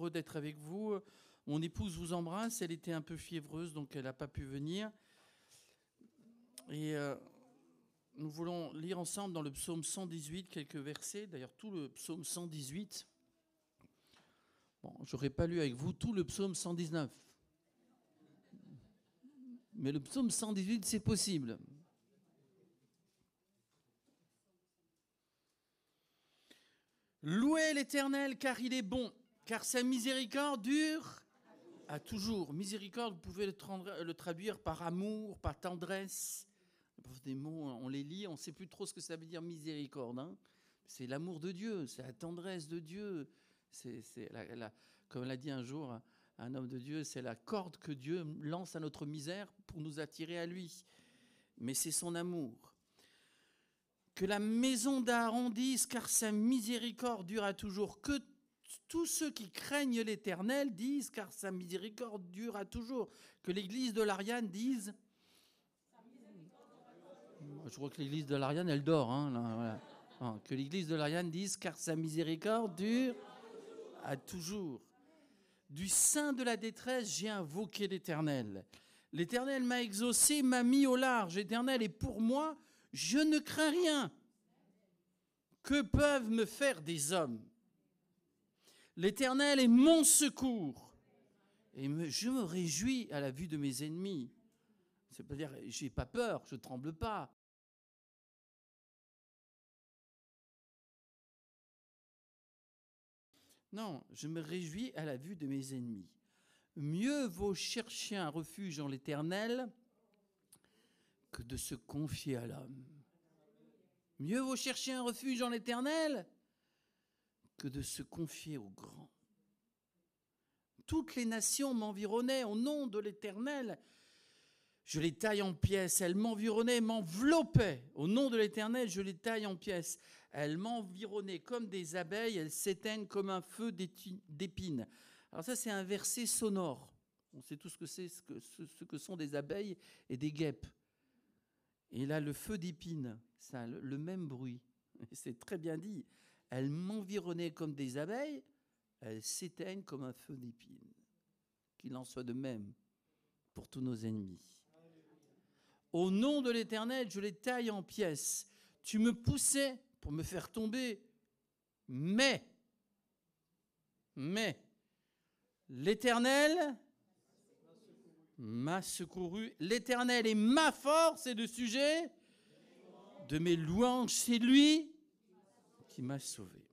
heureux d'être avec vous. Mon épouse vous embrasse. Elle était un peu fiévreuse, donc elle n'a pas pu venir. Et nous voulons lire ensemble dans le psaume 118 quelques versets. D'ailleurs, tout le psaume 118. Bon, je n'aurais pas lu avec vous tout le psaume 119. Mais le psaume 118, c'est possible. Louez l'Éternel, car il est bon, car sa miséricorde dure à toujours. Miséricorde, vous pouvez le traduire par amour, par tendresse. Des mots, on les lit, on ne sait plus trop ce que ça veut dire miséricorde. Hein. C'est l'amour de Dieu, c'est la tendresse de Dieu. Comme l'a dit un jour un homme de Dieu, c'est la corde que Dieu lance à notre misère pour nous attirer à lui. Mais c'est son amour. Que la maison d'Aaron dise, car sa miséricorde dure à toujours. Que tous ceux qui craignent l'Éternel disent, car sa miséricorde dure à toujours. Que l'église de l'Ariane dise... Je crois que l'église de l'Ariane, elle dort. Hein, là, voilà. Non, que l'église de l'Ariane dise, car sa miséricorde dure à toujours. Du sein de la détresse, j'ai invoqué l'Éternel. L'Éternel m'a exaucé, m'a mis au large. L'Éternel est pour moi, je ne crains rien. Que peuvent me faire des hommes? L'Éternel est mon secours. Et je me réjouis à la vue de mes ennemis. C'est-à-dire, je n'ai pas peur, je ne tremble pas. Non, je me réjouis à la vue de mes ennemis. Mieux vaut chercher un refuge en l'Éternel que de se confier à l'homme. Mieux vaut chercher un refuge en l'Éternel que de se confier au grand. Toutes les nations m'environnaient au nom de l'Éternel. Je les taille en pièces. Elles m'environnaient, m'enveloppaient. Au nom de l'Éternel, je les taille en pièces. Elles m'environnaient comme des abeilles. Elles s'éteignent comme un feu d'épines. Alors ça, c'est un verset sonore. On sait tous ce que sont des abeilles et des guêpes. Et là, le feu d'épines, ça a le même bruit. C'est très bien dit. Elles m'environnaient comme des abeilles. Elles s'éteignent comme un feu d'épines. Qu'il en soit de même pour tous nos ennemis. Au nom de l'Éternel, je les taille en pièces. Tu me poussais pour me faire tomber. Mais, l'Éternel m'a secouru. L'Éternel est ma force et le sujet de mes louanges. C'est lui qui m'a sauvé.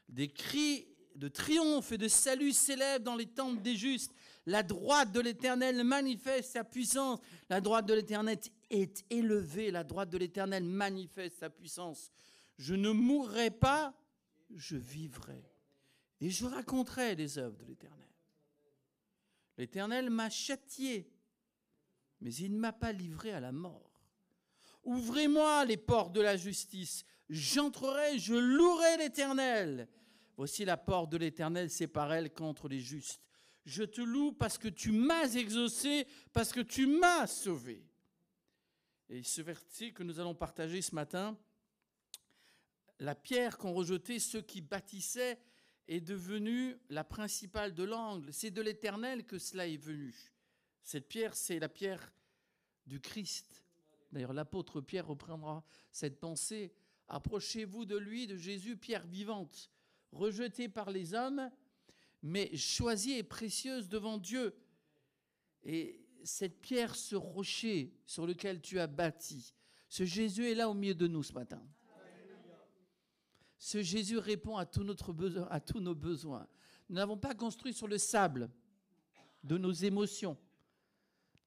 Des cris de triomphe et de salut s'élèvent dans les tentes des justes. La droite de l'Éternel manifeste sa puissance. La droite de l'Éternel est élevée. La droite de l'Éternel manifeste sa puissance. Je ne mourrai pas, je vivrai. Et je raconterai les œuvres de l'Éternel. L'Éternel m'a châtié, mais il ne m'a pas livré à la mort. Ouvrez-moi les portes de la justice. J'entrerai, je louerai l'Éternel. Voici la porte de l'Éternel, c'est par elle qu'entrent les justes. Je te loue parce que tu m'as exaucé, parce que tu m'as sauvé. Et ce verset que nous allons partager ce matin, la pierre qu'ont rejetée ceux qui bâtissaient est devenue la principale de l'angle. C'est de l'Éternel que cela est venu. Cette pierre, c'est la pierre du Christ. D'ailleurs, l'apôtre Pierre reprendra cette pensée. Approchez-vous de lui, de Jésus, pierre vivante, rejetée par les hommes, mais choisie et précieuse devant Dieu. Et cette pierre, ce rocher sur lequel tu as bâti, ce Jésus est là au milieu de nous ce matin. Ce Jésus répond à tous nos besoins. Nous n'avons pas construit sur le sable de nos émotions,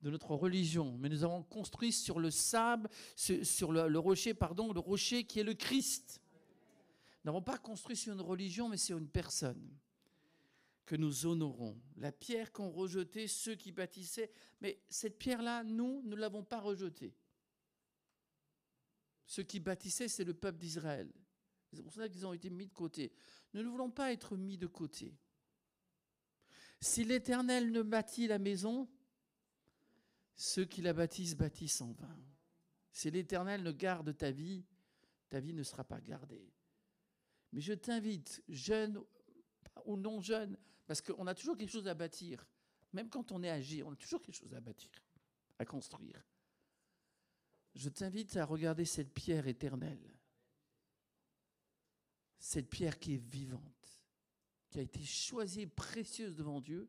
de notre religion, mais nous avons construit sur le sable, sur le rocher qui est le Christ. Nous n'avons pas construit sur une religion, mais sur une personne que nous honorons. La pierre qu'ont rejetée ceux qui bâtissaient, mais cette pierre-là, nous ne l'avons pas rejetée. Ceux qui bâtissaient, c'est le peuple d'Israël. C'est pour ça qu'ils ont été mis de côté. Nous ne voulons pas être mis de côté. Si l'Éternel ne bâtit la maison, ceux qui la bâtissent en vain. Si l'Éternel ne garde ta vie ne sera pas gardée. Mais je t'invite, jeune ou non jeunes, parce qu'on a toujours quelque chose à bâtir. Même quand on est âgé, on a toujours quelque chose à bâtir, à construire. Je t'invite à regarder cette pierre éternelle, cette pierre qui est vivante, qui a été choisie, précieuse devant Dieu,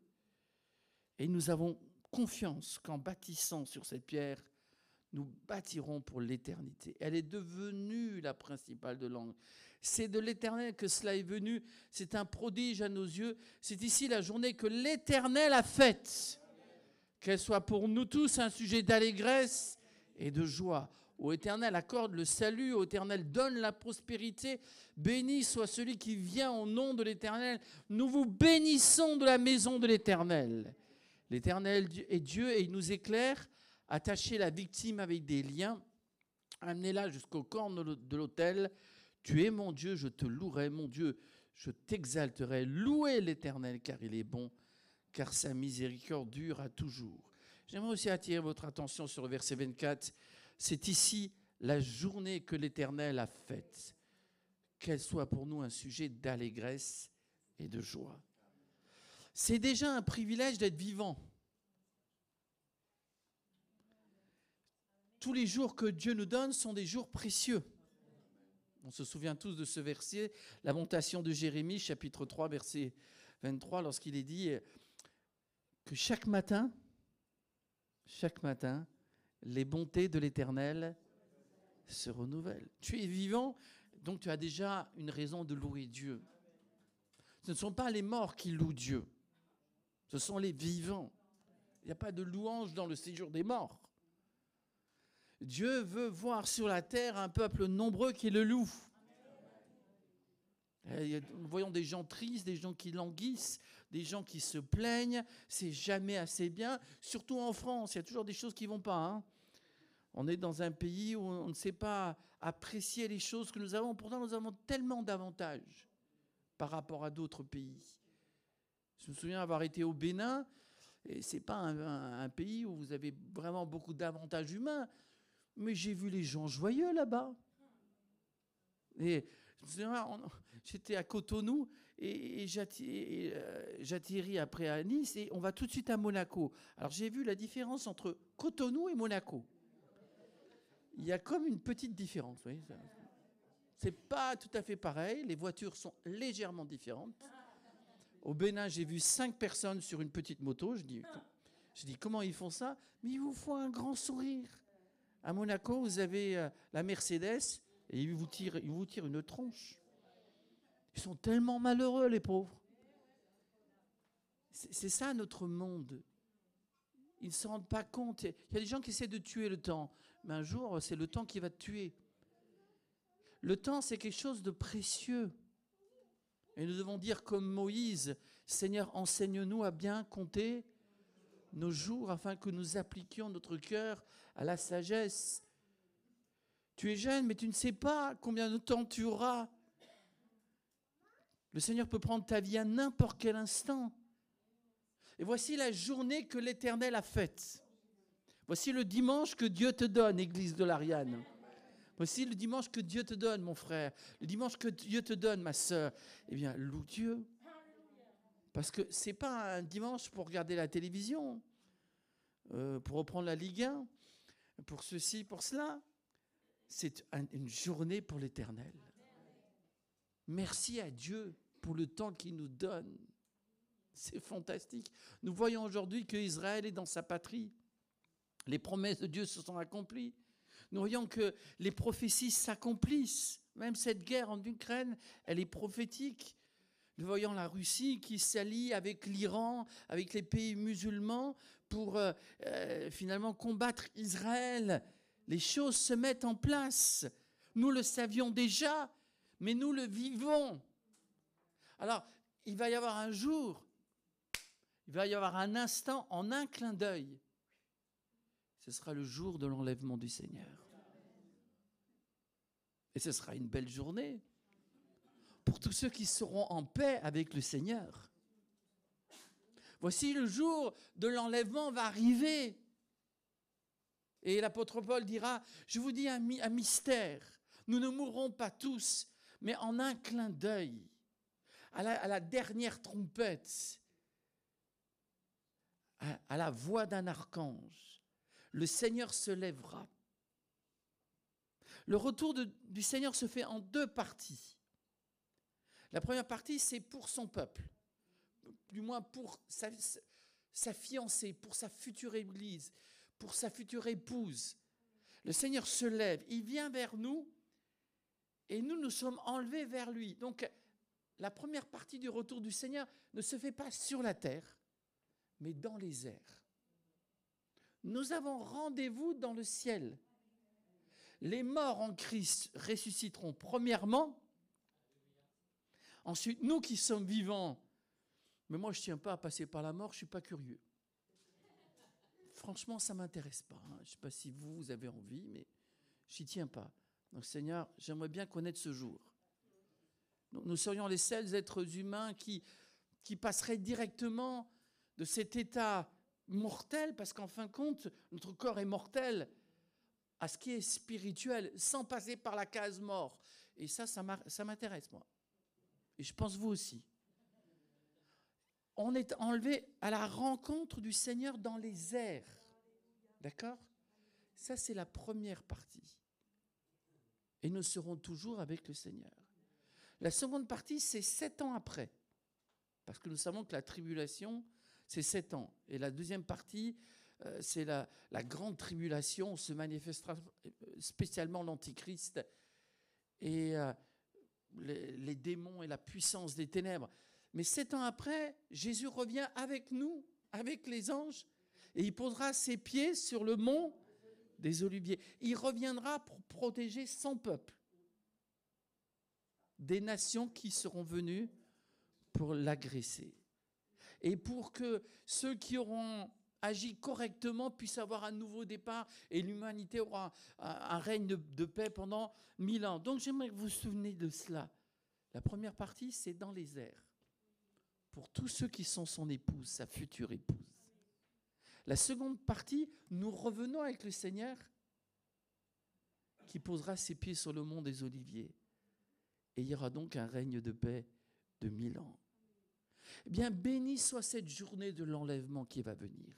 et nous avons confiance qu'en bâtissant sur cette pierre, nous bâtirons pour l'éternité. Elle est devenue la principale de l'angle. C'est de l'Éternel que cela est venu. C'est un prodige à nos yeux. C'est ici la journée que l'Éternel a faite. Qu'elle soit pour nous tous un sujet d'allégresse et de joie. Ô Éternel, accorde le salut. Ô Éternel, donne la prospérité. Béni soit celui qui vient au nom de l'Éternel. Nous vous bénissons de la maison de l'Éternel. L'Éternel est Dieu et il nous éclaire. Attachez la victime avec des liens. Amenez-la jusqu'au corne de l'autel. Tu es mon Dieu, je te louerai. Mon Dieu, je t'exalterai. Louez l'Éternel car il est bon, car sa miséricorde dure à toujours. J'aimerais aussi attirer votre attention sur le verset 24. C'est ici la journée que l'Éternel a faite. Qu'elle soit pour nous un sujet d'allégresse et de joie. C'est déjà un privilège d'être vivant. Tous les jours que Dieu nous donne sont des jours précieux. On se souvient tous de ce verset, Lamentation de Jérémie, chapitre 3, verset 23, lorsqu'il est dit que chaque matin, les bontés de l'Éternel se renouvellent. Tu es vivant, donc tu as déjà une raison de louer Dieu. Ce ne sont pas les morts qui louent Dieu, ce sont les vivants. Il n'y a pas de louange dans le séjour des morts. Dieu veut voir sur la terre un peuple nombreux qui le loue. Nous voyons des gens tristes, des gens qui languissent, des gens qui se plaignent. C'est jamais assez bien, surtout en France. Il y a toujours des choses qui ne vont pas. Hein. On est dans un pays où on ne sait pas apprécier les choses que nous avons. Pourtant, nous avons tellement d'avantages par rapport à d'autres pays. Je me souviens avoir été au Bénin, et ce n'est pas un pays où vous avez vraiment beaucoup d'avantages humains. Mais j'ai vu les gens joyeux là-bas. Et j'étais à Cotonou et j'atterris après à Nice et on va tout de suite à Monaco. Alors j'ai vu la différence entre Cotonou et Monaco. Il y a comme une petite différence. Vous voyez, c'est pas tout à fait pareil. Les voitures sont légèrement différentes. Au Bénin, j'ai vu 5 personnes sur une petite moto. Je dis comment ils font ça? Mais ils vous font un grand sourire. À Monaco, vous avez la Mercedes et ils vous tirent une tronche. Ils sont tellement malheureux, les pauvres. C'est ça notre monde. Ils ne se rendent pas compte. Il y a des gens qui essaient de tuer le temps. Mais un jour, c'est le temps qui va te tuer. Le temps, c'est quelque chose de précieux. Et nous devons dire comme Moïse, Seigneur, enseigne-nous à bien compter nos jours afin que nous appliquions notre cœur à la sagesse. Tu es jeune, mais tu ne sais pas combien de temps tu auras. Le Seigneur peut prendre ta vie à n'importe quel instant. Et voici la journée que l'Éternel a faite. Voici le dimanche que Dieu te donne, Église de l'Ariane. Voici le dimanche que Dieu te donne, mon frère. Le dimanche que Dieu te donne, ma sœur. Eh bien, loue Dieu. Parce que ce n'est pas un dimanche pour regarder la télévision, pour reprendre la Ligue 1, pour ceci, pour cela. C'est une journée pour l'Éternel. Merci à Dieu pour le temps qu'il nous donne. C'est fantastique. Nous voyons aujourd'hui qu'Israël est dans sa patrie. Les promesses de Dieu se sont accomplies. Nous voyons que les prophéties s'accomplissent. Même cette guerre en Ukraine, elle est prophétique. Nous voyons la Russie qui s'allie avec l'Iran, avec les pays musulmans pour finalement combattre Israël. Les choses se mettent en place. Nous le savions déjà, mais nous le vivons. Alors, il va y avoir un jour, il va y avoir un instant, en un clin d'œil. Ce sera le jour de l'enlèvement du Seigneur. Et ce sera une belle journée pour tous ceux qui seront en paix avec le Seigneur. Voici le jour de l'enlèvement va arriver. Et l'apôtre Paul dira, je vous dis un mystère, nous ne mourrons pas tous, mais en un clin d'œil. à la dernière trompette, à la voix d'un archange, le Seigneur se lèvera. Le retour du Seigneur se fait en deux parties. La première partie, c'est pour son peuple, du moins pour sa fiancée, pour sa future église, pour sa future épouse. Le Seigneur se lève, il vient vers nous et nous sommes enlevés vers lui. Donc, la première partie du retour du Seigneur ne se fait pas sur la terre, mais dans les airs. Nous avons rendez-vous dans le ciel. Les morts en Christ ressusciteront premièrement. Ensuite, nous qui sommes vivants, mais moi je ne tiens pas à passer par la mort, je ne suis pas curieux. Franchement, ça ne m'intéresse pas. Je ne sais pas si vous avez envie, mais je n'y tiens pas. Donc Seigneur, j'aimerais bien connaître ce jour. Donc, nous serions les seuls êtres humains qui passeraient directement de cet état mortel, parce qu'en fin de compte, notre corps est mortel, à ce qui est spirituel, sans passer par la case mort. Et ça m'intéresse, moi. Et je pense vous aussi. On est enlevé à la rencontre du Seigneur dans les airs. D'accord ? Ça, c'est la première partie. Et nous serons toujours avec le Seigneur. La seconde partie, c'est 7 ans après. Parce que nous savons que la tribulation, c'est 7 ans. Et la deuxième partie, c'est la grande tribulation, où se manifestera spécialement l'Antichrist et les démons et la puissance des ténèbres. Mais 7 ans après, Jésus revient avec nous, avec les anges, et il posera ses pieds sur le mont des Oliviers. Il reviendra pour protéger son peuple des nations qui seront venues pour l'agresser. Et pour que ceux qui auront agi correctement puissent avoir un nouveau départ et l'humanité aura un règne de paix pendant 1000 ans. Donc j'aimerais que vous vous souveniez de cela. La première partie, c'est dans les airs. Pour tous ceux qui sont son épouse, sa future épouse. La seconde partie, nous revenons avec le Seigneur qui posera ses pieds sur le mont des Oliviers. Et il y aura donc un règne de paix de 1000 ans. Eh bien, béni soit cette journée de l'enlèvement qui va venir.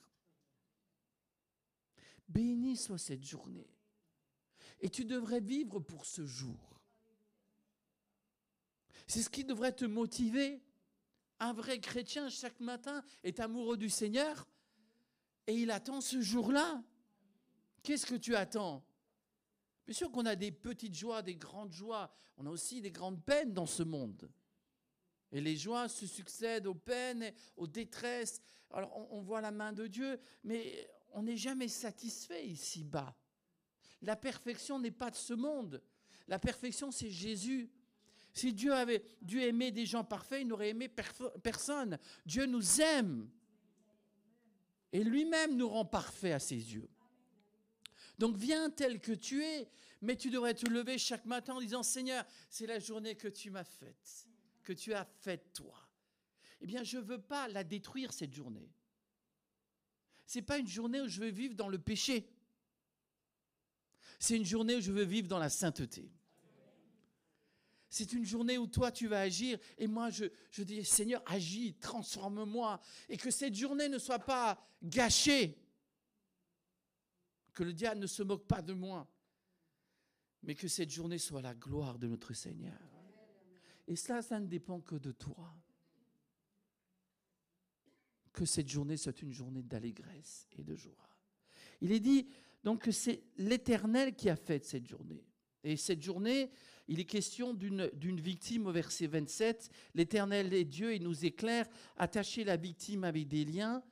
Béni soit cette journée. Et tu devrais vivre pour ce jour. C'est ce qui devrait te motiver. Un vrai chrétien, chaque matin, est amoureux du Seigneur et il attend ce jour-là. Qu'est-ce que tu attends ? Bien sûr qu'on a des petites joies, des grandes joies. On a aussi des grandes peines dans ce monde. Et les joies se succèdent aux peines, aux détresses. Alors on voit la main de Dieu, mais on n'est jamais satisfait ici-bas. La perfection n'est pas de ce monde. La perfection, c'est Jésus. Si Dieu aimait des gens parfaits, il n'aurait aimé personne. Dieu nous aime. Et lui-même nous rend parfaits à ses yeux. Donc viens tel que tu es, mais tu devrais te lever chaque matin en disant « Seigneur, c'est la journée que tu m'as faite, que tu as faite toi. » Eh bien, je ne veux pas la détruire cette journée. Ce n'est pas une journée où je veux vivre dans le péché. C'est une journée où je veux vivre dans la sainteté. C'est une journée où toi, tu vas agir et moi, je dis, Seigneur, agis, transforme-moi. Et que cette journée ne soit pas gâchée. Que le diable ne se moque pas de moi. Mais que cette journée soit la gloire de notre Seigneur. Et cela, ça ne dépend que de toi. Que cette journée soit une journée d'allégresse et de joie. Il est dit donc que c'est l'Éternel qui a fait cette journée. Et cette journée, il est question d'une victime au verset 27. L'Éternel est Dieu, il nous éclaire, attacher la victime avec des liens.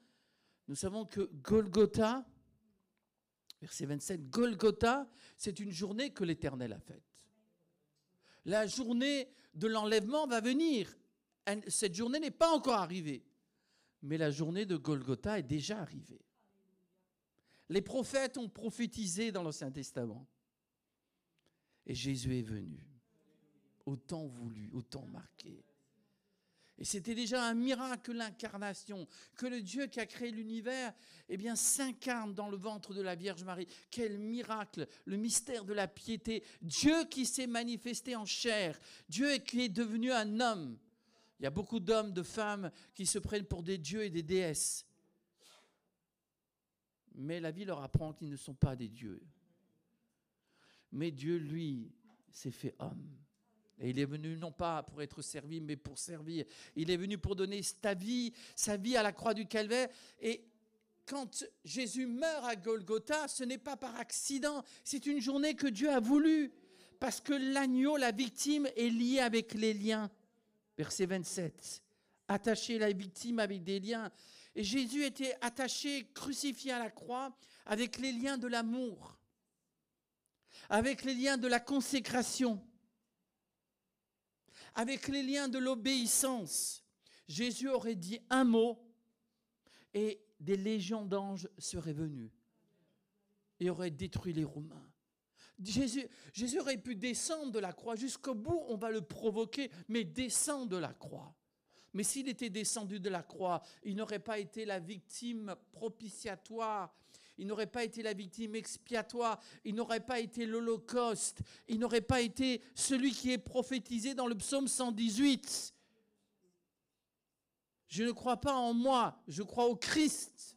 Nous savons que Golgotha, verset 27, Golgotha, c'est une journée que l'Éternel a faite. La journée de l'enlèvement va venir. Cette journée n'est pas encore arrivée. Mais la journée de Golgotha est déjà arrivée. Les prophètes ont prophétisé dans l'Ancien Testament. Et Jésus est venu, au temps voulu, au temps marqué. Et c'était déjà un miracle, l'incarnation, que le Dieu qui a créé l'univers, eh bien, s'incarne dans le ventre de la Vierge Marie. Quel miracle, le mystère de la piété. Dieu qui s'est manifesté en chair, Dieu qui est devenu un homme. Il y a beaucoup d'hommes, de femmes qui se prennent pour des dieux et des déesses. Mais la vie leur apprend qu'ils ne sont pas des dieux. Mais Dieu, lui, s'est fait homme. Et il est venu non pas pour être servi, mais pour servir. Il est venu pour donner sa vie à la croix du Calvaire. Et quand Jésus meurt à Golgotha, ce n'est pas par accident. C'est une journée que Dieu a voulu. Parce que l'agneau, la victime, est liée avec les liens. Verset 27. Attacher la victime avec des liens. Et Jésus était attaché, crucifié à la croix, avec les liens de l'amour, avec les liens de la consécration, avec les liens de l'obéissance. Jésus aurait dit un mot et des légions d'anges seraient venus et auraient détruit les Romains. Jésus aurait pu descendre de la croix. Jusqu'au bout, on va le provoquer, mais descend de la croix. Mais s'il était descendu de la croix, il n'aurait pas été la victime propitiatoire, il n'aurait pas été la victime expiatoire, il n'aurait pas été l'Holocauste, il n'aurait pas été celui qui est prophétisé dans le psaume 118. Je ne crois pas en moi, je crois au Christ.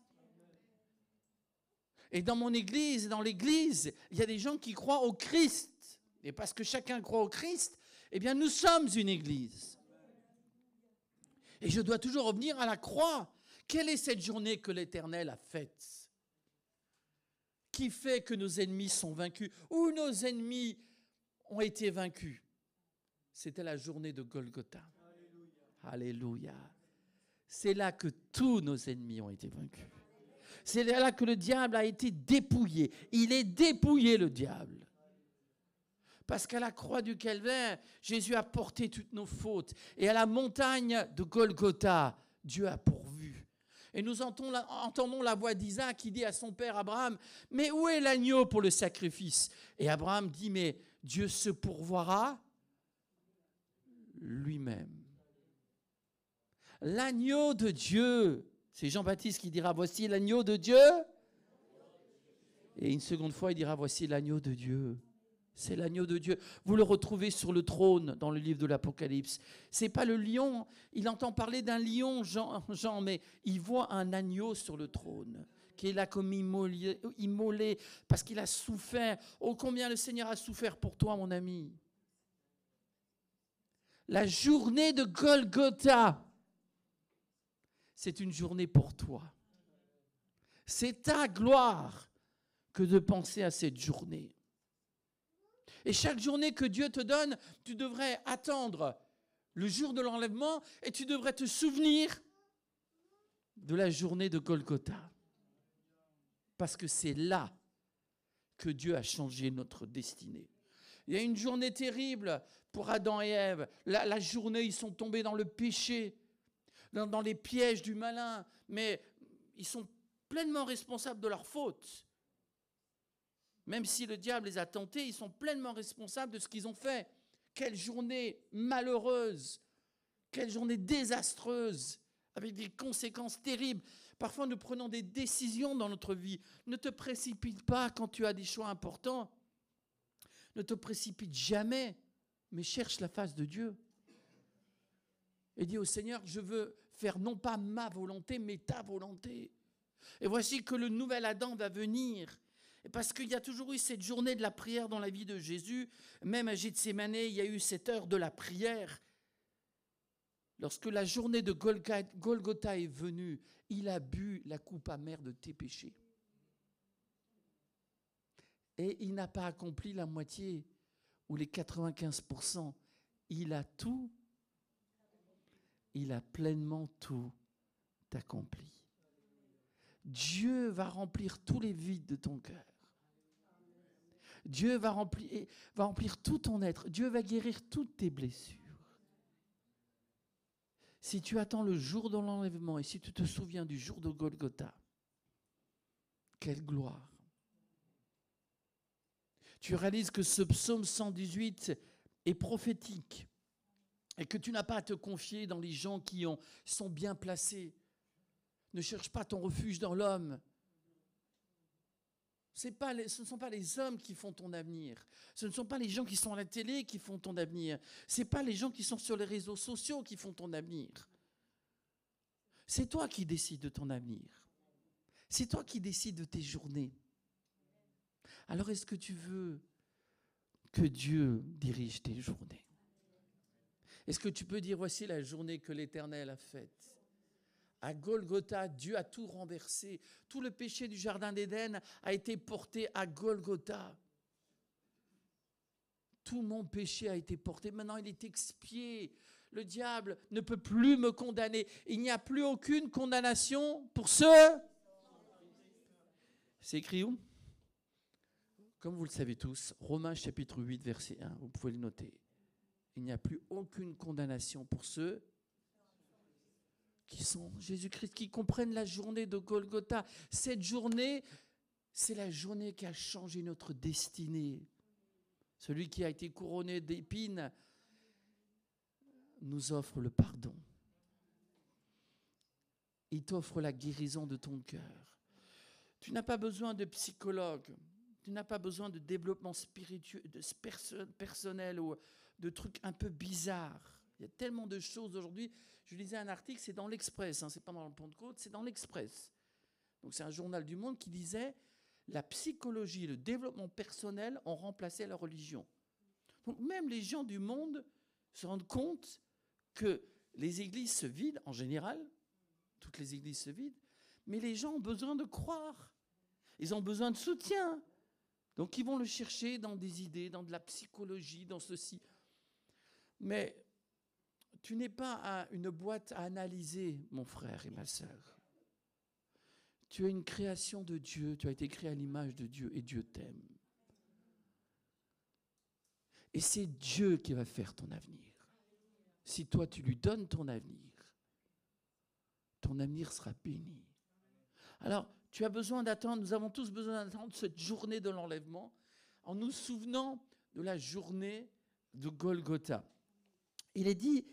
Et dans mon église, dans l'église, il y a des gens qui croient au Christ. Et parce que chacun croit au Christ, eh bien nous sommes une église. Et je dois toujours revenir à la croix. Quelle est cette journée que l'Éternel a faite? Qui fait que nos ennemis sont vaincus? Ou nos ennemis ont été vaincus? C'était la journée de Golgotha. Alléluia. C'est là que tous nos ennemis ont été vaincus. C'est là que le diable a été dépouillé. Il est dépouillé, le diable. Parce qu'à la croix du Calvaire, Jésus a porté toutes nos fautes. Et à la montagne de Golgotha, Dieu a pourvu. Et nous entendons la voix d'Isaac qui dit à son père Abraham, « Mais où est l'agneau pour le sacrifice ?» Et Abraham dit, « Mais Dieu se pourvoira lui-même. » L'agneau de Dieu, c'est Jean-Baptiste qui dira, « Voici l'agneau de Dieu. » Et une seconde fois, il dira, « Voici l'agneau de Dieu. » C'est l'agneau de Dieu. Vous le retrouvez sur le trône dans le livre de l'Apocalypse. Ce n'est pas le lion. Il entend parler d'un lion, Jean, mais il voit un agneau sur le trône qui est là comme immolé parce qu'il a souffert. Oh, combien le Seigneur a souffert pour toi, mon ami. La journée de Golgotha, c'est une journée pour toi. C'est ta gloire que de penser à cette journée. Et chaque journée que Dieu te donne, tu devrais attendre le jour de l'enlèvement et tu devrais te souvenir de la journée de Golgotha. Parce que c'est là que Dieu a changé notre destinée. Il y a une journée terrible pour Adam et Ève. La journée, ils sont tombés dans le péché, dans les pièges du malin, mais ils sont pleinement responsables de leur faute. Même si le diable les a tentés, ils sont pleinement responsables de ce qu'ils ont fait. Quelle journée malheureuse, quelle journée désastreuse, avec des conséquences terribles. Parfois, nous prenons des décisions dans notre vie. Ne te précipite pas quand tu as des choix importants. Ne te précipite jamais, mais cherche la face de Dieu. Et dis au Seigneur, je veux faire non pas ma volonté, mais ta volonté. Et voici que le nouvel Adam va venir. Parce qu'il y a toujours eu cette journée de la prière dans la vie de Jésus. Même à Gethsémane, il y a eu cette heure de la prière. Lorsque la journée de Golgotha est venue, il a bu la coupe amère de tes péchés. Et il n'a pas accompli la moitié ou les 95%. Il a tout. Il a pleinement tout accompli. Dieu va remplir tous les vides de ton cœur. Dieu va remplir tout ton être. Dieu va guérir toutes tes blessures. Si tu attends le jour de l'enlèvement et si tu te souviens du jour de Golgotha, quelle gloire. Tu réalises que ce psaume 118 est prophétique et que tu n'as pas à te confier dans les gens qui sont bien placés. Ne cherche pas ton refuge dans l'homme. Ce ne sont pas les hommes qui font ton avenir. Ce ne sont pas les gens qui sont à la télé qui font ton avenir. Ce n'est pas les gens qui sont sur les réseaux sociaux qui font ton avenir. C'est toi qui décides de ton avenir. C'est toi qui décides de tes journées. Alors est-ce que tu veux que Dieu dirige tes journées? Est-ce que tu peux dire, voici la journée que l'Éternel a faite? À Golgotha, Dieu a tout renversé. Tout le péché du jardin d'Éden a été porté à Golgotha. Tout mon péché a été porté. Maintenant, il est expié. Le diable ne peut plus me condamner. Il n'y a plus aucune condamnation pour ceux. C'est écrit où? Comme vous le savez tous, Romains chapitre 8, verset 1. Vous pouvez le noter. Il n'y a plus aucune condamnation pour ceux qui sont Jésus-Christ, qui comprennent la journée de Golgotha. Cette journée, c'est la journée qui a changé notre destinée. Celui qui a été couronné d'épines nous offre le pardon. Il t'offre la guérison de ton cœur. Tu n'as pas besoin de psychologue. Tu n'as pas besoin de développement spirituel, personnel ou de trucs un peu bizarres. Il y a tellement de choses aujourd'hui. Je lisais un article, c'est dans l'Express, c'est pas dans le Pentecôte, c'est dans l'Express. Donc c'est un journal du Monde qui disait la psychologie et le développement personnel ont remplacé la religion. Donc même les gens du monde se rendent compte que les églises se vident en général, toutes les églises se vident, mais les gens ont besoin de croire. Ils ont besoin de soutien. Donc ils vont le chercher dans des idées, dans de la psychologie, dans ceci. Mais tu n'es pas une boîte à analyser, mon frère et ma sœur. Tu es une création de Dieu, tu as été créé à l'image de Dieu et Dieu t'aime. Et c'est Dieu qui va faire ton avenir. Si toi tu lui donnes ton avenir sera béni. Alors, tu as besoin d'attendre, nous avons tous besoin d'attendre cette journée de l'enlèvement en nous souvenant de la journée de Golgotha. Il est dit,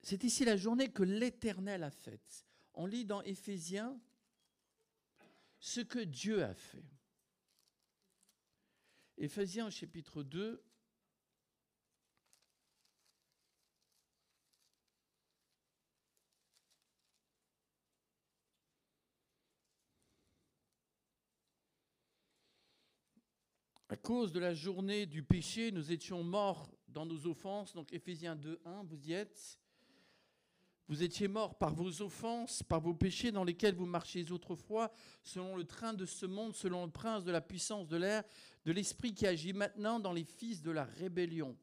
c'est ici la journée que l'Éternel a faite. On lit dans Éphésiens ce que Dieu a fait. Éphésiens au chapitre 2. À cause de la journée du péché, nous étions morts dans nos offenses. Donc Éphésiens 2, 1, vous y êtes. Vous étiez morts par vos offenses, par vos péchés dans lesquels vous marchiez autrefois, selon le train de ce monde, selon le prince de la puissance de l'air, de l'esprit qui agit maintenant dans les fils de la rébellion.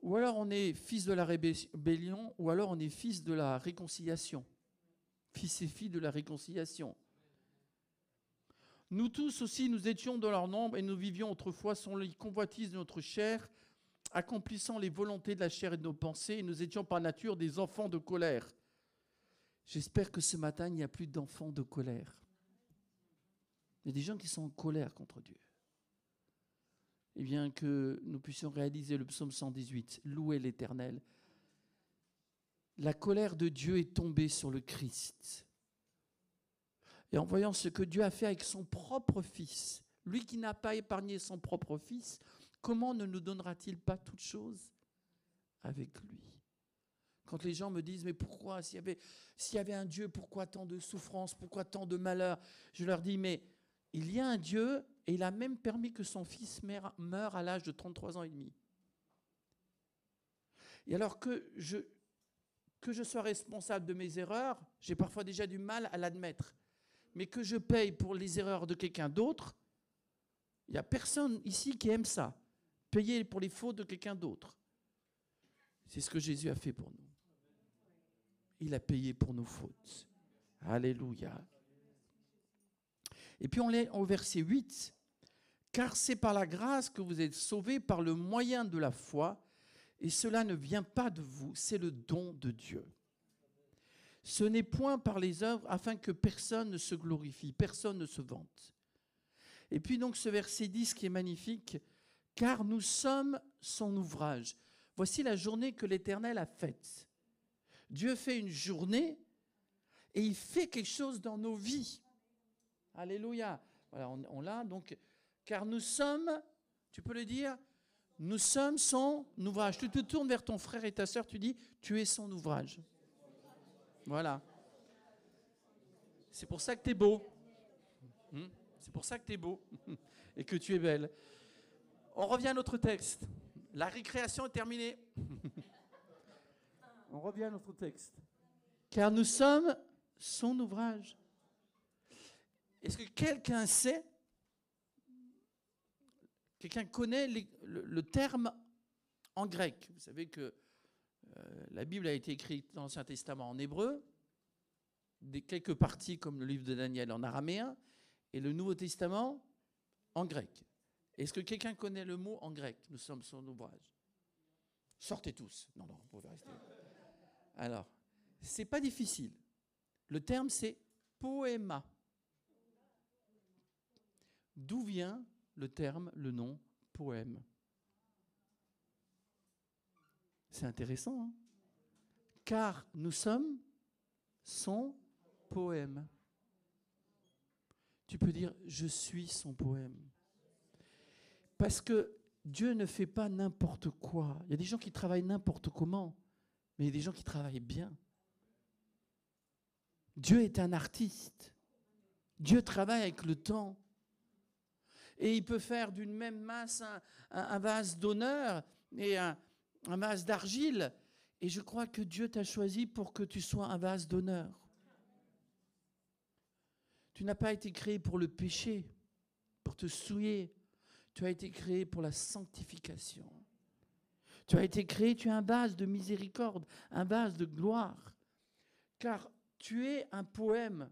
Ou alors on est fils de la rébellion, ou alors on est fils de la réconciliation. Fils et filles de la réconciliation. Nous tous aussi, nous étions dans leur nombre et nous vivions autrefois selon les convoitises de notre chair, accomplissant les volontés de la chair et de nos pensées, et nous étions par nature des enfants de colère. J'espère que ce matin, il n'y a plus d'enfants de colère. Il y a des gens qui sont en colère contre Dieu. Eh bien, que nous puissions réaliser le psaume 118, louer l'Éternel. La colère de Dieu est tombée sur le Christ. Et en voyant ce que Dieu a fait avec son propre Fils, lui qui n'a pas épargné son propre Fils, comment ne nous donnera-t-il pas toutes choses avec lui? Quand les gens me disent, mais pourquoi, s'il y avait un Dieu, pourquoi tant de souffrances, pourquoi tant de malheurs? Je leur dis, mais il y a un Dieu et il a même permis que son fils meure à l'âge de 33 ans et demi. Et alors que je sois responsable de mes erreurs, j'ai parfois déjà du mal à l'admettre. Mais que je paye pour les erreurs de quelqu'un d'autre, il n'y a personne ici qui aime ça. Payer pour les fautes de quelqu'un d'autre. C'est ce que Jésus a fait pour nous. Il a payé pour nos fautes. Alléluia. Et puis on est au verset 8. « Car c'est par la grâce que vous êtes sauvés par le moyen de la foi, et cela ne vient pas de vous, c'est le don de Dieu. Ce n'est point par les œuvres afin que personne ne se glorifie, personne ne se vante. » Et puis donc ce verset 10 qui est magnifique, « Car nous sommes son ouvrage. » Voici la journée que l'Éternel a faite. Dieu fait une journée et il fait quelque chose dans nos vies. Alléluia. Voilà, on l'a donc. Car nous sommes, tu peux le dire, nous sommes son ouvrage. Tu te tournes vers ton frère et ta sœur, tu dis, tu es son ouvrage. Voilà. C'est pour ça que tu es beau. C'est pour ça que tu es beau et que tu es belle. On revient à notre texte. La récréation est terminée. On revient à notre texte. Car nous sommes son ouvrage. Est-ce que quelqu'un sait, quelqu'un connaît le terme en grec? Vous savez que la Bible a été écrite dans l'Ancien Testament en hébreu, quelques parties comme le livre de Daniel en araméen, et le Nouveau Testament en grec. Est-ce que quelqu'un connaît le mot en grec? Nous sommes son ouvrage. Sortez tous. Non, vous pouvez rester. Alors, c'est pas difficile. Le terme, c'est poéma. D'où vient le terme, le nom poème? C'est intéressant, hein? Car nous sommes son poème. Tu peux dire, je suis son poème. Parce que Dieu ne fait pas n'importe quoi. Il y a des gens qui travaillent n'importe comment, mais il y a des gens qui travaillent bien. Dieu est un artiste. Dieu travaille avec le temps. Et il peut faire d'une même masse un vase d'honneur et un vase d'argile. Et je crois que Dieu t'a choisi pour que tu sois un vase d'honneur. Tu n'as pas été créé pour le péché, pour te souiller. Tu as été créé pour la sanctification. Tu as été créé, tu es un vase de miséricorde, un vase de gloire. Car tu es un poème.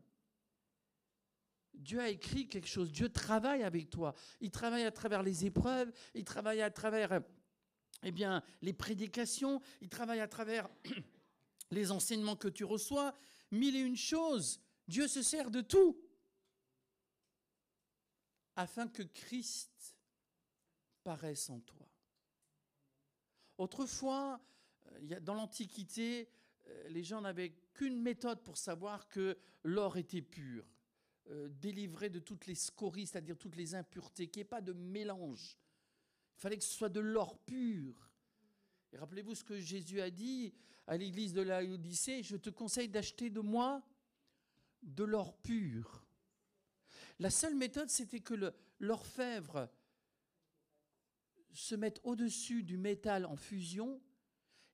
Dieu a écrit quelque chose. Dieu travaille avec toi. Il travaille à travers les épreuves. Il travaille à travers les prédications. Il travaille à travers les enseignements que tu reçois. Mille et une choses. Dieu se sert de tout afin que Christ paraisse en toi. Autrefois, dans l'Antiquité, les gens n'avaient qu'une méthode pour savoir que l'or était pur. Délivré de toutes les scories, c'est-à-dire toutes les impuretés, qu'il n'y ait pas de mélange. Il fallait que ce soit de l'or pur. Et rappelez-vous ce que Jésus a dit à l'église de Laodicée, je te conseille d'acheter de moi de l'or pur. La seule méthode, c'était que l'orfèvre se mette au-dessus du métal en fusion,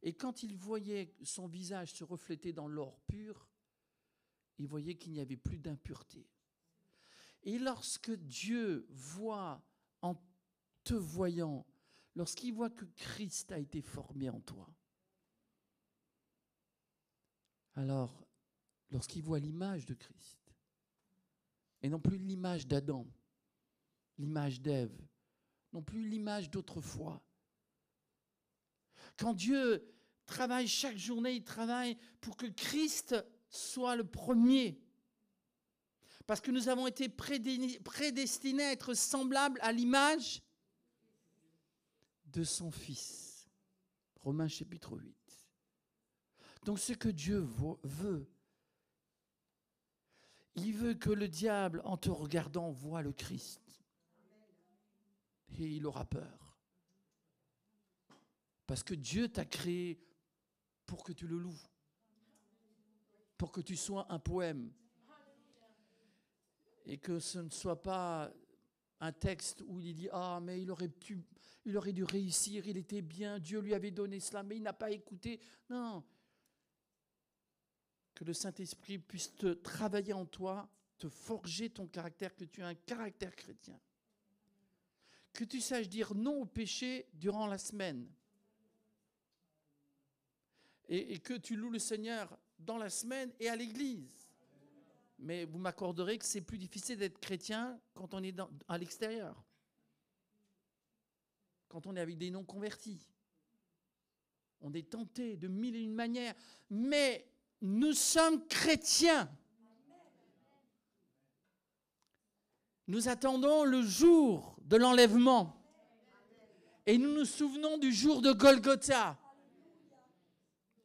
et quand il voyait son visage se refléter dans l'or pur, il voyait qu'il n'y avait plus d'impureté. Et lorsque Dieu voit, en te voyant, lorsqu'il voit que Christ a été formé en toi, alors, lorsqu'il voit l'image de Christ, et non plus l'image d'Adam, l'image d'Ève, non plus l'image d'autrefois, quand Dieu travaille chaque journée, il travaille pour que Christ soit le premier. Parce que nous avons été prédestinés à être semblables à l'image de son Fils. Romains chapitre 8. Donc ce que Dieu veut, il veut que le diable, en te regardant, voie le Christ. Et il aura peur. Parce que Dieu t'a créé pour que tu le loues. Pour que tu sois un poème. Et que ce ne soit pas un texte où il dit « Ah, mais il aurait dû réussir, il était bien, Dieu lui avait donné cela, mais il n'a pas écouté. » Non. Que le Saint-Esprit puisse te travailler en toi, te forger ton caractère, que tu aies un caractère chrétien. Que tu saches dire non au péché durant la semaine. Et que tu loues le Seigneur dans la semaine et à l'église. Mais vous m'accorderez que c'est plus difficile d'être chrétien quand on est à l'extérieur. Quand on est avec des non-convertis. On est tenté de mille et une manières. Mais nous sommes chrétiens. Nous attendons le jour de l'enlèvement. Et nous nous souvenons du jour de Golgotha.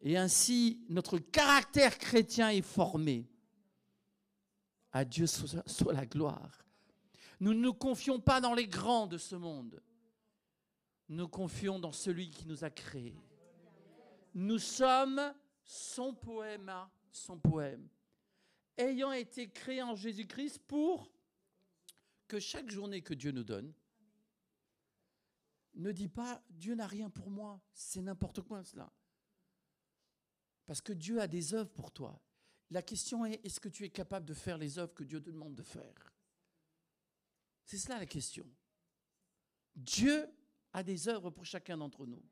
Et ainsi, notre caractère chrétien est formé. À Dieu soit la gloire. Nous ne nous confions pas dans les grands de ce monde. Nous nous confions dans celui qui nous a créés. Nous sommes son poème, ayant été créés en Jésus-Christ pour que chaque journée que Dieu nous donne, ne dis pas « Dieu n'a rien pour moi », c'est n'importe quoi cela. Parce que Dieu a des œuvres pour toi. La question est, est-ce que tu es capable de faire les œuvres que Dieu te demande de faire? C'est cela la question. Dieu a des œuvres pour chacun d'entre nous.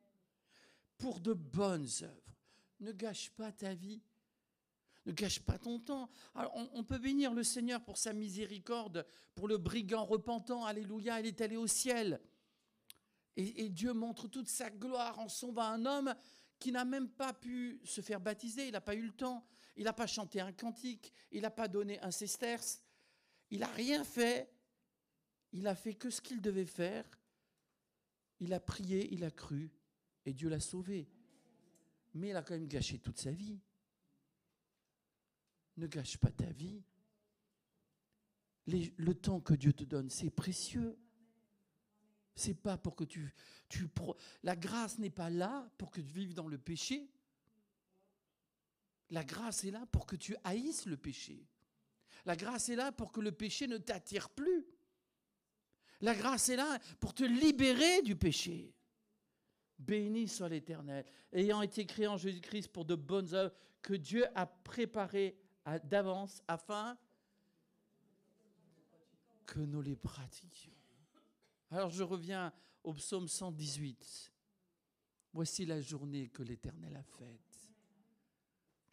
Pour de bonnes œuvres. Ne gâche pas ta vie. Ne gâche pas ton temps. Alors, on peut bénir le Seigneur pour sa miséricorde, pour le brigand repentant. Alléluia, il est allé au ciel. Et Dieu montre toute sa gloire en sauvant un homme qui n'a même pas pu se faire baptiser. Il n'a pas eu le temps. Il n'a pas chanté un cantique. Il n'a pas donné un sesterce. Il n'a rien fait. Il a fait que ce qu'il devait faire. Il a prié, il a cru. Et Dieu l'a sauvé. Mais il a quand même gâché toute sa vie. Ne gâche pas ta vie. Le temps que Dieu te donne, c'est précieux. C'est pas pour que la grâce n'est pas là pour que tu vives dans le péché. La grâce est là pour que tu haïsses le péché. La grâce est là pour que le péché ne t'attire plus. La grâce est là pour te libérer du péché. Béni soit l'Éternel, ayant été créé en Jésus-Christ pour de bonnes œuvres que Dieu a préparées d'avance afin que nous les pratiquions. Alors je reviens au psaume 118. Voici la journée que l'Éternel a faite.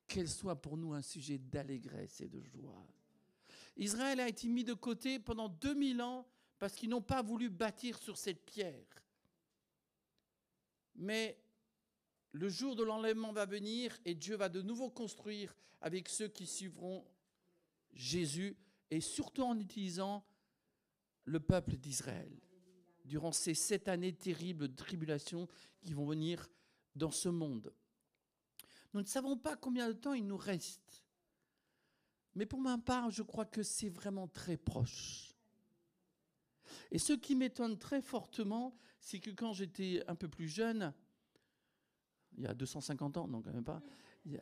Qu'elle soit pour nous un sujet d'allégresse et de joie. Israël a été mis de côté pendant 2000 ans parce qu'ils n'ont pas voulu bâtir sur cette pierre. Mais le jour de l'enlèvement va venir et Dieu va de nouveau construire avec ceux qui suivront Jésus et surtout en utilisant le peuple d'Israël durant ces 7 années terribles de tribulation qui vont venir dans ce monde. Nous ne savons pas combien de temps il nous reste. Mais pour ma part, je crois que c'est vraiment très proche. Et ce qui m'étonne très fortement, c'est que quand j'étais un peu plus jeune, il y a 250 ans, non quand même pas, il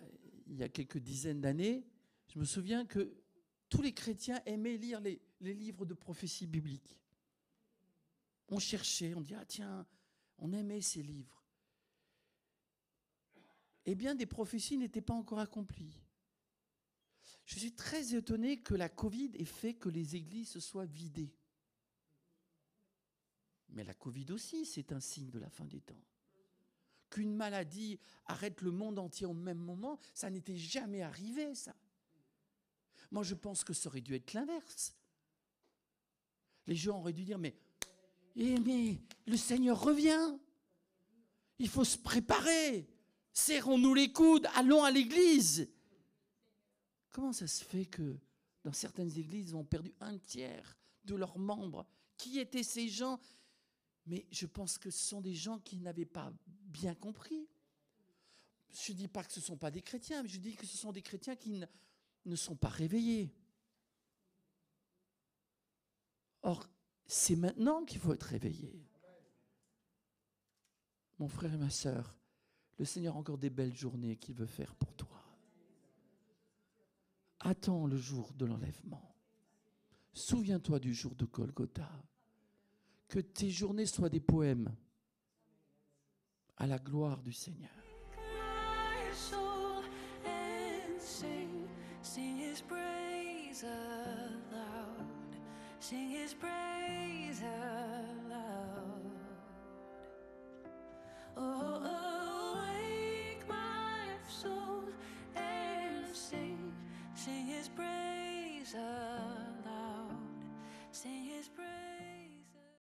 y a quelques dizaines d'années, je me souviens que tous les chrétiens aimaient lire les livres de prophétie biblique. On cherchait, on dit, ah tiens, on aimait ces livres. Eh bien, des prophéties n'étaient pas encore accomplies. Je suis très étonné que la Covid ait fait que les églises se soient vidées. Mais la Covid aussi, c'est un signe de la fin des temps. Qu'une maladie arrête le monde entier au même moment, ça n'était jamais arrivé, ça. Moi, je pense que ça aurait dû être l'inverse. Les gens auraient dû dire, mais le Seigneur revient. Il faut se préparer. Serrons-nous les coudes, allons à l'église. Comment ça se fait que dans certaines églises, ils ont perdu 1/3 de leurs membres? Qui étaient ces gens? Mais je pense que ce sont des gens qui n'avaient pas bien compris. Je ne dis pas que ce ne sont pas des chrétiens, mais je dis que ce sont des chrétiens qui ne sont pas réveillés. Or, c'est maintenant qu'il faut être réveillé. Mon frère et ma sœur, le Seigneur a encore des belles journées qu'il veut faire pour toi. Attends le jour de l'enlèvement. Souviens-toi du jour de Golgotha. Que tes journées soient des poèmes à la gloire du Seigneur. Sing his praise aloud. Sing his praise aloud. Oh, awake my soul and sing his praise aloud.